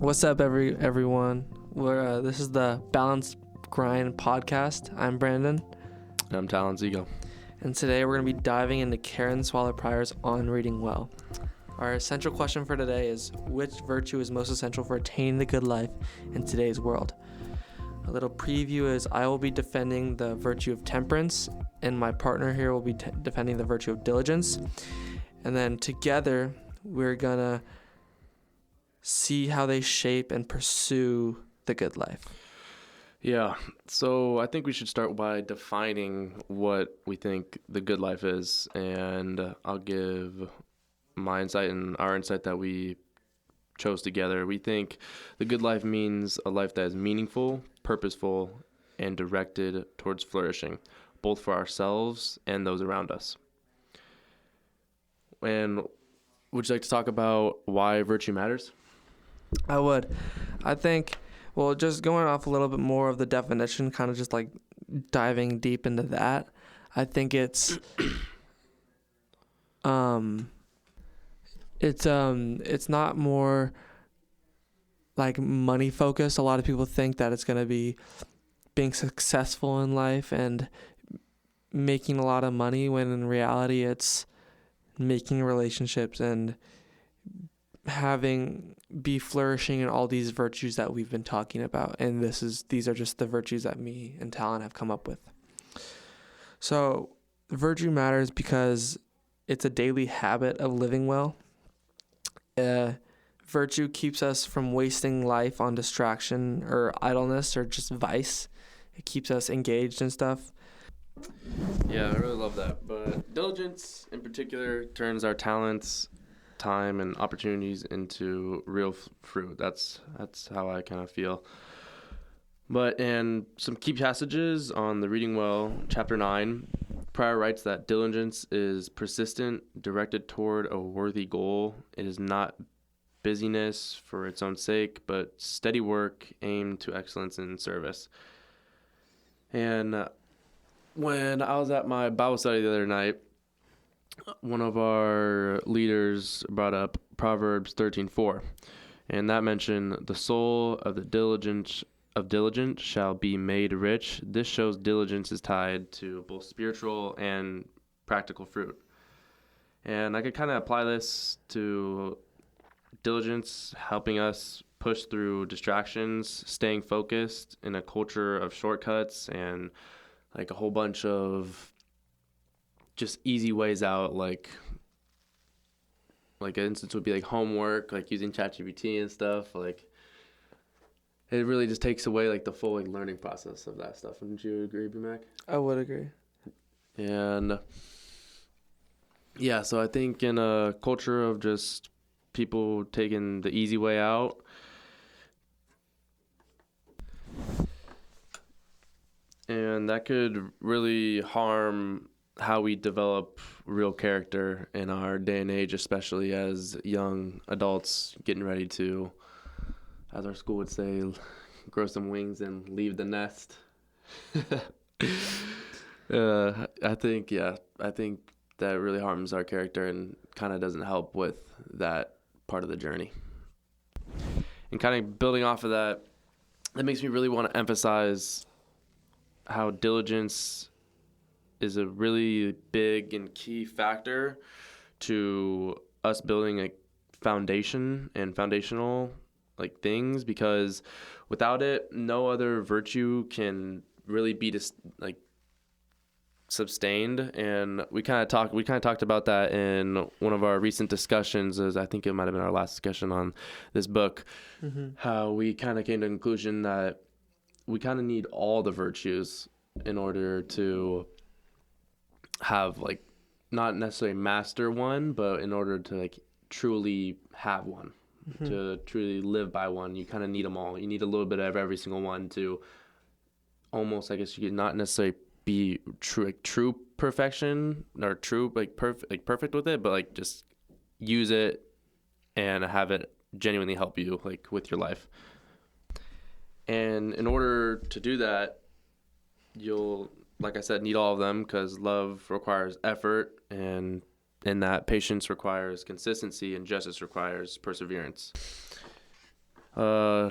What's up, everyone? This is the Balanced Grind podcast. I'm Brandon. And I'm Talan Brandin. And today we're going to be diving into Karen Swallow Prior's On Reading Well. Our essential question for today is, which virtue is most essential for attaining the good life in today's world? A little preview is I will be defending the virtue of temperance, and my partner here will be defending the virtue of diligence. And then together, we're going to see how they shape and pursue the good life. Yeah, so I think we should start by defining what we think the good life is, and I'll give my insight and our insight that we chose together. We think the good life means a life that is meaningful, purposeful, and directed towards flourishing, both for ourselves and those around us. And would you like to talk about why virtue matters? I would. I think, well, just going off a little bit more of the definition, kind of just like diving deep into that, I think it's not more like money focused. A lot of people think that it's going to be being successful in life and making a lot of money, when in reality it's making relationships and be flourishing in all these virtues that we've been talking about. And these are just the virtues that me and Talan have come up with. So virtue matters because it's a daily habit of living well. Virtue keeps us from wasting life on distraction or idleness or just vice. It keeps us engaged and stuff. Yeah, I really love that. But diligence in particular turns our talents, time, and opportunities into real fruit. That's how I kind of feel. But in some key passages on the Reading Well, chapter 9, Prior writes that diligence is persistent, directed toward a worthy goal. It is not busyness for its own sake, but steady work aimed to excellence in service. And when I was at my Bible study the other night, one of our leaders brought up Proverbs 13:4, and that mentioned the soul of the diligent shall be made rich. This shows diligence is tied to both spiritual and practical fruit. And I could kind of apply this to diligence helping us push through distractions, staying focused in a culture of shortcuts and like a whole bunch of just easy ways out, like an instance would be like homework, like using ChatGPT and stuff. Like it really just takes away like the full like learning process of that stuff. Wouldn't you agree, B-Mac? I would agree. And yeah, so I think in a culture of just people taking the easy way out, and that could really harm how we develop real character in our day and age, especially as young adults getting ready to, as our school would say, grow some wings and leave the nest. I think that really harms our character and kind of doesn't help with that part of the journey. And kind of building off of that, that makes me really want to emphasize how diligence is a really big and key factor to us building a foundation and foundational like things, because without it, no other virtue can really be sustained. And we kind of talked about that in one of our recent discussions, as I think it might have been our last discussion on this book, how we kind of came to the conclusion that we kind of need all the virtues in order to have like not necessarily master one, but in order to like truly have one, to truly live by one, you kind of need them all. You need a little bit of every single one to almost, I guess you could not necessarily be true perfection or true perfect with it, but like just use it and have it genuinely help you like with your life. And in order to do that, you'll, like I said, need all of them, because love requires effort, and that patience requires consistency, and justice requires perseverance. Uh,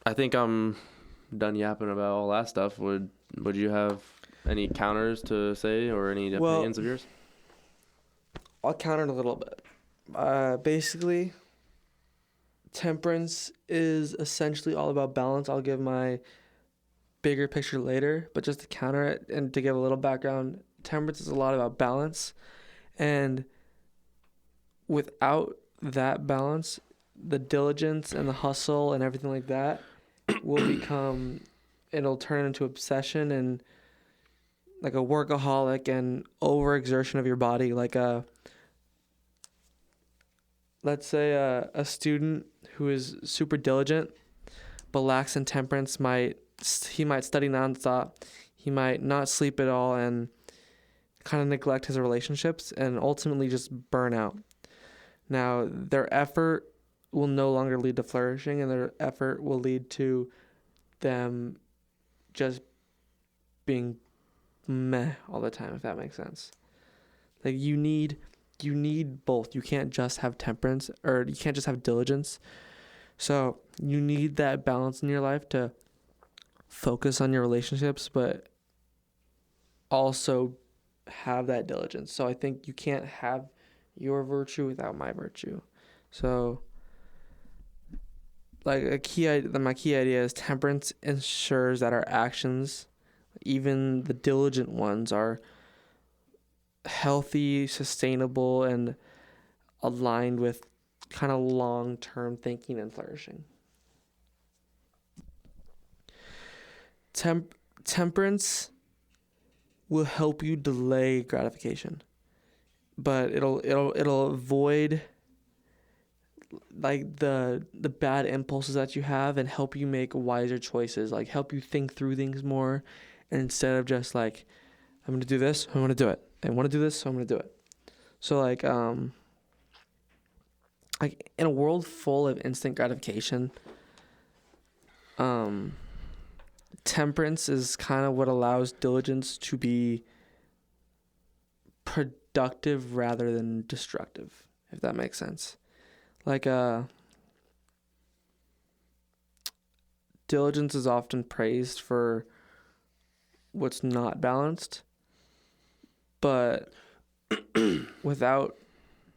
I think I'm done yapping about all that stuff. Would you have any counters to say or any Well, opinions of yours? I'll counter it a little bit. Basically, temperance is essentially all about balance. I'll give my bigger picture later, but just to counter it and to give a little background, temperance is a lot about balance. And without that balance, the diligence and the hustle and everything like that will become, it'll turn into obsession and like a workaholic and overexertion of your body. Like let's say a student who is super diligent but lacks in temperance he might study nonstop, he might not sleep at all, and kind of neglect his relationships and ultimately just burn out. Now, their effort will no longer lead to flourishing, and their effort will lead to them just being meh all the time, if that makes sense. Like you need both. You can't just have temperance, or you can't just have diligence. So you need that balance in your life to focus on your relationships, but also have that diligence. So I think you can't have your virtue without my virtue. So like my key idea is temperance ensures that our actions, even the diligent ones, are healthy, sustainable, and aligned with kind of long-term thinking and flourishing. Temperance will help you delay gratification, but it'll avoid like the bad impulses that you have and help you make wiser choices, like help you think through things more, instead of just like, I'm gonna do this, I'm gonna do it. I want to do this, so I'm gonna do it. So like in a world full of instant gratification, temperance is kind of what allows diligence to be productive rather than destructive, if that makes sense. Like diligence is often praised for what's not balanced, but without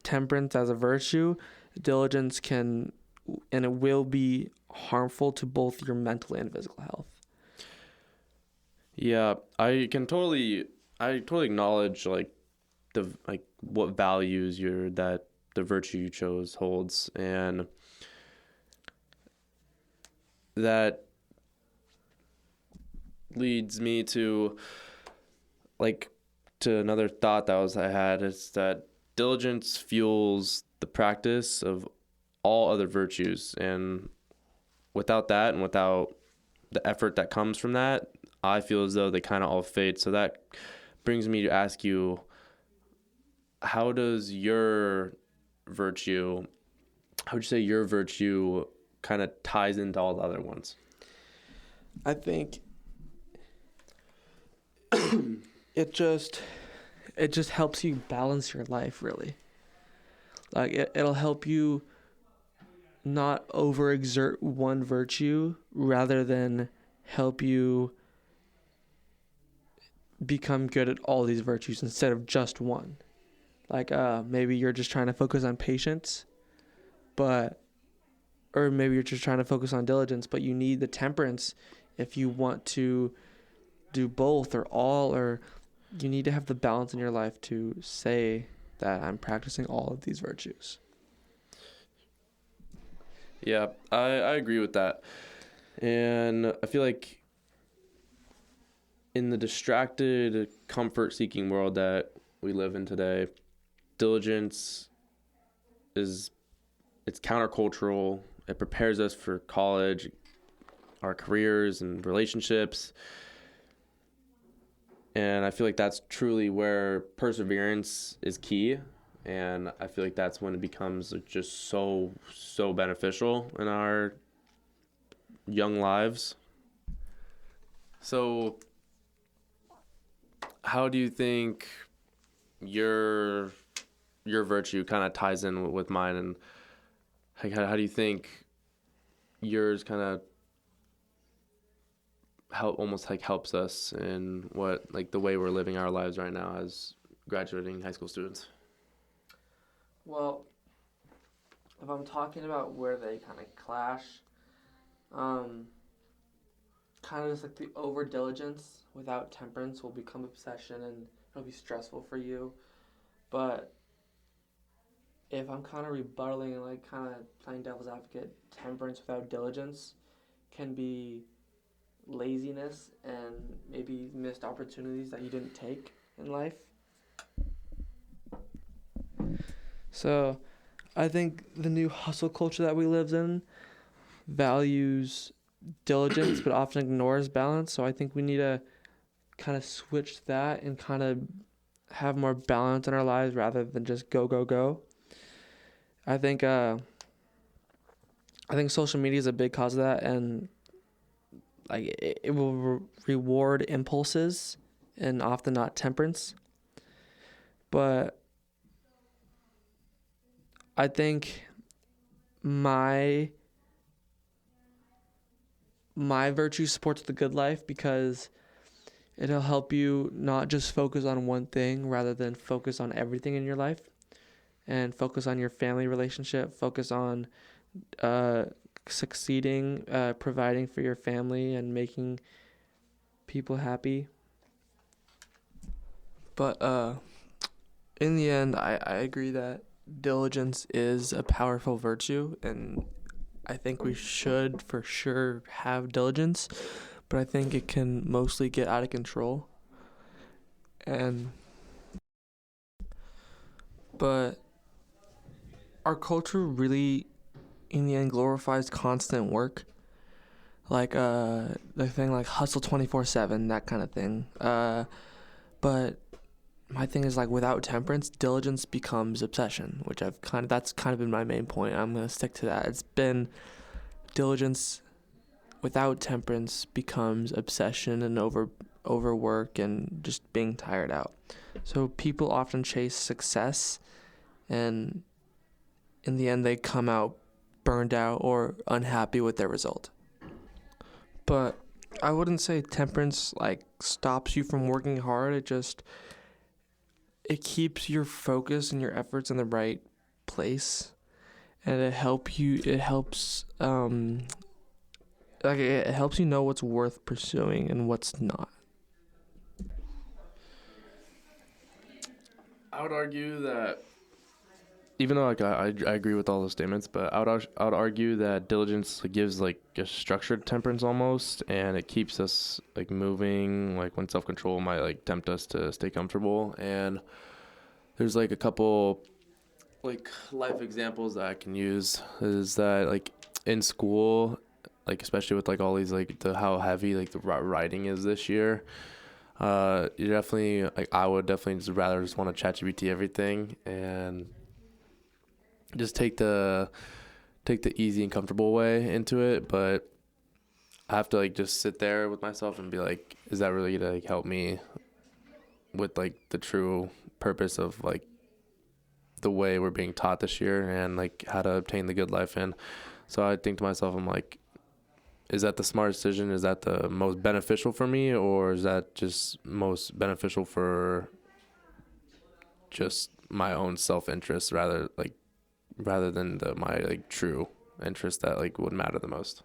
temperance as a virtue, diligence can and it will be harmful to both your mental and physical health. Yeah, I totally acknowledge like what values that the virtue you chose holds, and that leads me to another thought I had, is that diligence fuels the practice of all other virtues, and without that and without the effort that comes from that, I feel as though they kind of all fade. So that brings me to ask you, how would you say your virtue kind of ties into all the other ones? I think it just helps you balance your life, really. Like it'll help you not overexert one virtue rather than help you become good at all these virtues instead of just one. Like maybe you're just trying to focus on patience, or maybe you're just trying to focus on diligence, but you need the temperance if you want to do both or all, or you need to have the balance in your life to say that I'm practicing all of these virtues. Yeah, I agree with that. And I feel like in the distracted, comfort-seeking world that we live in today, diligence it's countercultural. It prepares us for college, our careers and relationships. And I feel like that's truly where perseverance is key. And I feel like that's when it becomes just so beneficial in our young lives. So how do you think your virtue kind of ties in with mine, and how do you think yours kind of helps us in what like the way we're living our lives right now as graduating high school students? Well, if I'm talking about where they kind of clash, um, kind of just like the over diligence without temperance will become obsession and it'll be stressful for you. But if I'm kind of rebuttaling and like kind of playing devil's advocate, temperance without diligence can be laziness and maybe missed opportunities that you didn't take in life. So I think the new hustle culture that we live in values diligence but often ignores balance. So I think we need to kind of switch that and kind of have more balance in our lives rather than just go go go. I think social media is a big cause of that, and like it will reward impulses and often not temperance. But I think my virtue supports the good life because it'll help you not just focus on one thing rather than focus on everything in your life, and focus on your family relationship, focus on succeeding, providing for your family and making people happy. But in the end, I agree that diligence is a powerful virtue, and I think we should for sure have diligence, but I think it can mostly get out of control. But our culture really, in the end, glorifies constant work, like the thing like hustle 24/7, that kind of thing. But my thing is like without temperance, diligence becomes obsession, which that's kind of been my main point. I'm gonna stick to that. It's been diligence without temperance becomes obsession and overwork and just being tired out. So people often chase success, and in the end they come out burned out or unhappy with their result. But I wouldn't say temperance like stops you from working hard. It keeps your focus and your efforts in the right place, and it helps you know what's worth pursuing and what's not. I would argue that even though like I agree with all those statements, but I would argue that diligence gives like a structured temperance almost, and it keeps us like moving. Like when self control might like tempt us to stay comfortable, and there's like a couple like life examples that I can use is that like in school, like especially with like all these like how heavy like the writing is this year. You definitely like I would definitely just rather just want to ChatGPT everything and just take the easy and comfortable way into it, but I have to like just sit there with myself and be like, is that really gonna like help me with like the true purpose of like the way we're being taught this year and like how to obtain the good life? And so I think to myself, I'm like, is that the smart decision? Is that the most beneficial for me, or is that just most beneficial for just my own self-interest rather than my like true interest that like would matter the most?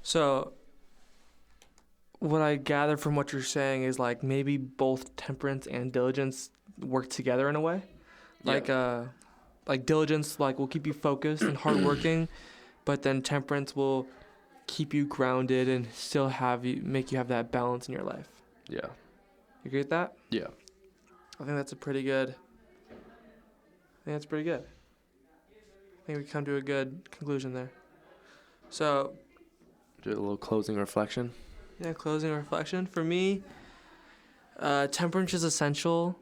So what I gather from what you're saying is like maybe both temperance and diligence work together in a way. Yeah. Like diligence like will keep you focused and hardworking, but then temperance will keep you grounded and still make you have that balance in your life. Yeah. You agree with that? Yeah. I think that's pretty good. I think we come to a good conclusion there. So, Do a little closing reflection. yeah, closing reflection. For me, temperance is essential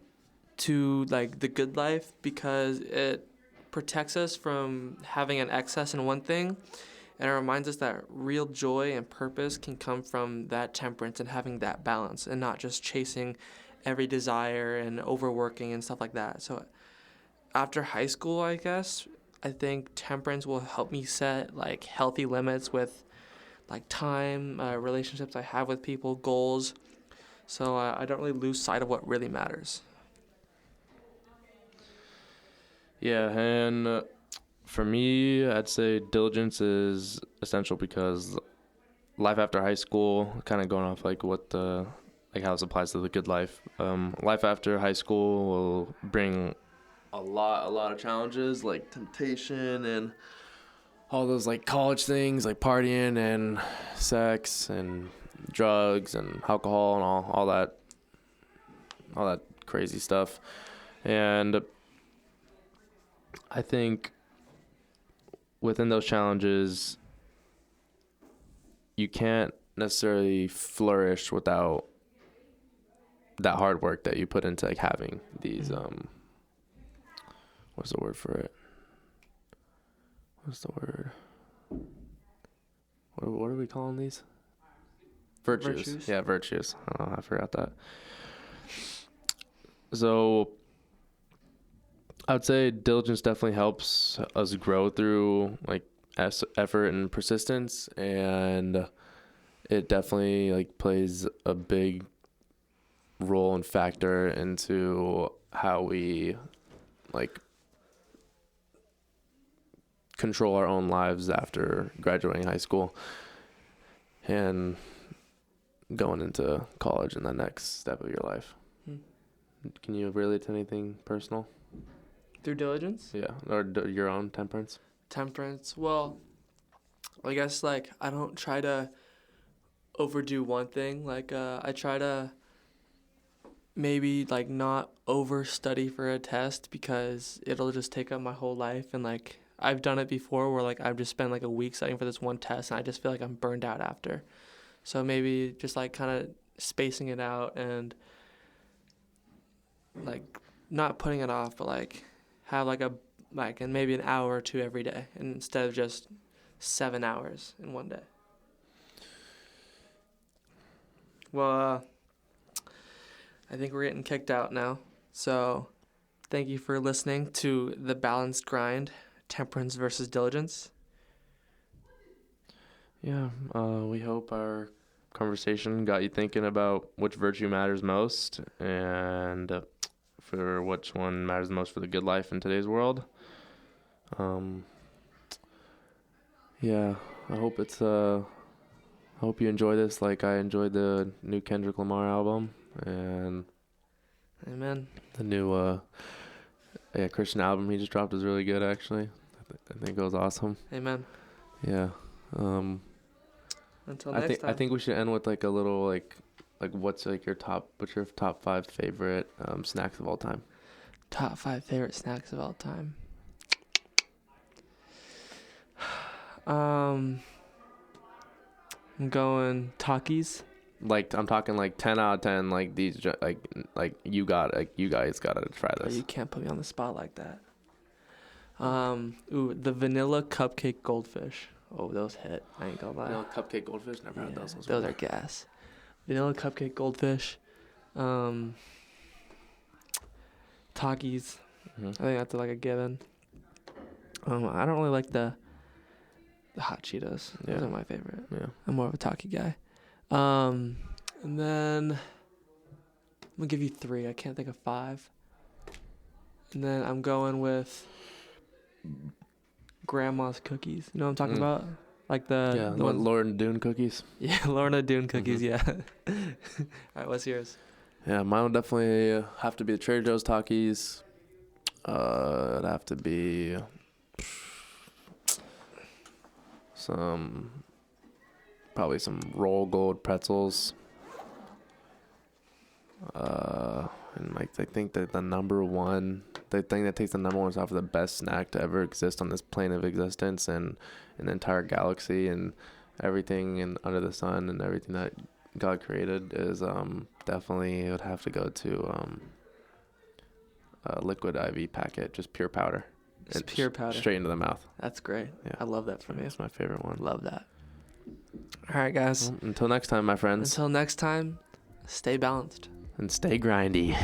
to like the good life because it protects us from having an excess in one thing, and it reminds us that real joy and purpose can come from that temperance and having that balance and not just chasing every desire and overworking and stuff like that. So after high school, I guess I think temperance will help me set like healthy limits with like time, relationships I have with people, goals. So I don't really lose sight of what really matters. Yeah, and for me, I'd say diligence is essential because life after high school, kind of going off like like how this applies to the good life. Life after high school will bring a lot of challenges like temptation and all those like college things like partying and sex and drugs and alcohol and all that crazy stuff. And I think within those challenges, you can't necessarily flourish without that hard work that you put into like having these what's the word for it? What's the word? What are we calling these? Virtues. Yeah, virtues. Oh, I forgot that. So I would say diligence definitely helps us grow through like effort and persistence, and it definitely like plays a big role and factor into how we like control our own lives after graduating high school and going into college in the next step of your life. Can you relate to anything personal? Through diligence? Yeah, or your own temperance? Temperance. Well, I guess like I don't try to overdo one thing. Like I try to maybe like not over study for a test because it'll just take up my whole life. And like I've done it before where like I've just spent like a week studying for this one test and I just feel like I'm burned out after. So maybe just like kind of spacing it out and like not putting it off, but like have like and maybe an hour or two every day instead of just 7 hours in one day. Well, I think we're getting kicked out now. So thank you for listening to The Balanced Grind, Temperance versus Diligence. Yeah, we hope our conversation got you thinking about which virtue matters most and for which one matters most for the good life in today's world. Yeah, I hope I hope you enjoy this like I enjoyed the new Kendrick Lamar album and Amen. the new Christian album he just dropped is really good actually. I think it was awesome. Amen. Yeah. Until next time. I think we should end with like a little like what's your top 5 favorite snacks of all time? Top 5 favorite snacks of all time. I'm going Takis. Like I'm talking like 10 out of 10. Like these, you guys gotta try this. Oh, you can't put me on the spot like that. The vanilla cupcake goldfish. Oh, those hit. I ain't gonna lie. Vanilla cupcake goldfish. Never had those. Those are gas. Vanilla cupcake goldfish. Takis. Mm-hmm. I think that's like a given. I don't really like the hot Cheetos. Those are my favorite. Yeah. I'm more of a Taki guy. And then I'm gonna give you 3. I can't think of 5. And then I'm going with grandma's cookies. You know what I'm talking about? Like the Lorna Doone cookies. Yeah, Lorna Doone cookies. Mm-hmm. Yeah. All right, what's yours? Yeah, mine would definitely have to be the Trader Joe's Takis. It'd have to be probably some Roll Gold pretzels. And like I think that the thing that takes the number 1 is off of the best snack to ever exist on this plane of existence and in the entire galaxy and everything and under the sun and everything that God created is definitely it would have to go to a liquid IV packet, just pure powder. Just pure powder. Straight into the mouth. That's great. Yeah. I love that from you. That's my favorite one. Love that. All right, guys. Well, until next time, my friends. Until next time, stay balanced. And stay grindy.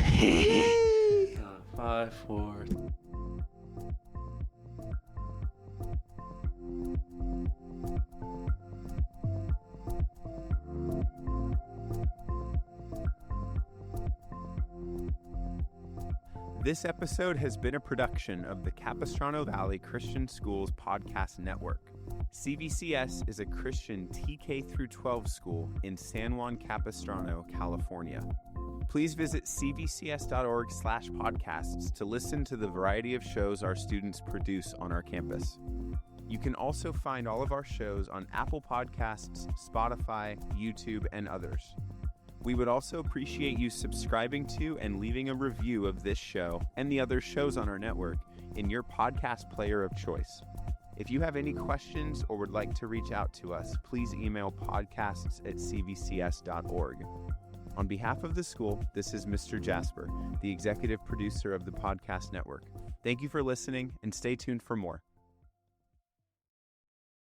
5, 4. This episode has been a production of the Capistrano Valley Christian Schools Podcast Network. CVCS is a Christian TK through 12 school in San Juan Capistrano, California. Please visit cvcs.org/podcasts to listen to the variety of shows our students produce on our campus. You can also find all of our shows on Apple Podcasts, Spotify, YouTube, and others. We would also appreciate you subscribing to and leaving a review of this show and the other shows on our network in your podcast player of choice. If you have any questions or would like to reach out to us, please email podcasts@cvcs.org. On behalf of the school, this is Mr. Jasper, the executive producer of the podcast network. Thank you for listening and stay tuned for more.